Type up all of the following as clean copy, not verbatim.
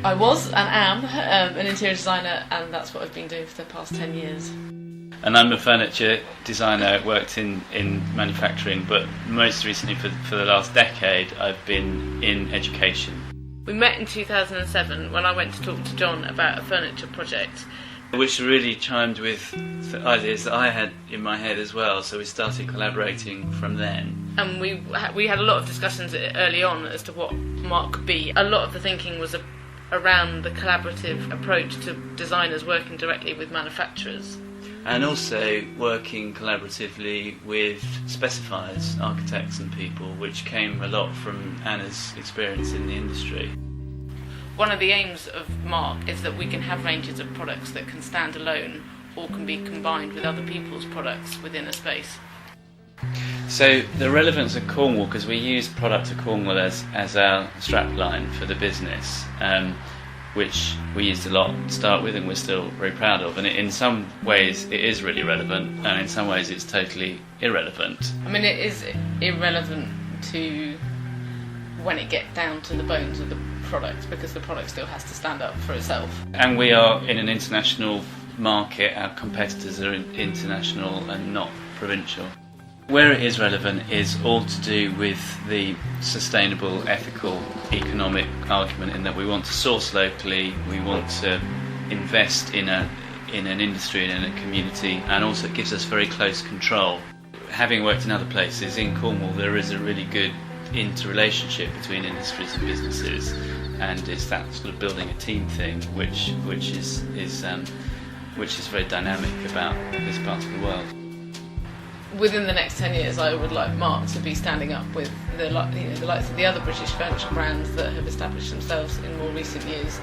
I was and am an interior designer, and that's what I've been doing for the past 10 years. And I'm a furniture designer, worked in manufacturing, but most recently for the last decade I've been in education. We met in 2007 when I went to talk to John about a furniture project, which really chimed with the ideas that I had in my head as well, so we started collaborating from then. And we had a lot of discussions early on as to what Mark could be. A lot of the thinking was around the collaborative approach to designers working directly with manufacturers. And also working collaboratively with specifiers, architects and people, which came a lot from Anna's experience in the industry. One of the aims of Mark is that we can have ranges of products that can stand alone or can be combined with other people's products within a space. So the relevance of Cornwall, because we use Product of Cornwall as our strapline for the business, which we used a lot to start with and we're still very proud of. And in some ways it is really relevant, and in some ways it's totally irrelevant. I mean, it is irrelevant to when it gets down to the bones of the product, because the product still has to stand up for itself. And we are in an international market, our competitors are international and not provincial. Where it is relevant is all to do with the sustainable, ethical, economic argument, in that we want to source locally, we want to invest in an industry and in a community, and also it gives us very close control. Having worked in other places, in Cornwall there is a really good interrelationship between industries and businesses, and it's that sort of building a team thing which is very dynamic about this part of the world. Within the next 10 years, I would like Mark to be standing up with the likes of the other British furniture brands that have established themselves in more recent years.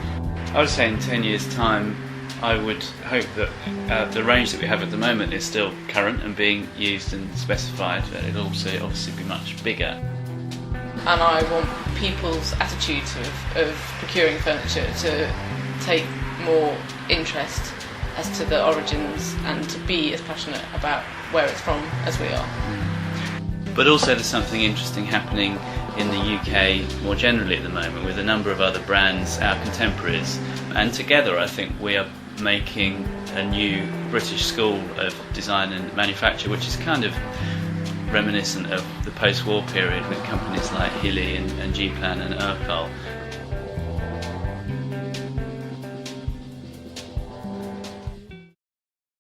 I would say in 10 years' time, I would hope that the range that we have at the moment is still current and being used and specified, but it'll also obviously be much bigger. And I want people's attitudes of procuring furniture to take more interest as to the origins and to be as passionate about where it's from as we are. But also there's something interesting happening in the UK more generally at the moment with a number of other brands, our contemporaries, and together I think we are making a new British school of design and manufacture, which is kind of reminiscent of the post-war period with companies like Hilly and G-Plan and Urquhart,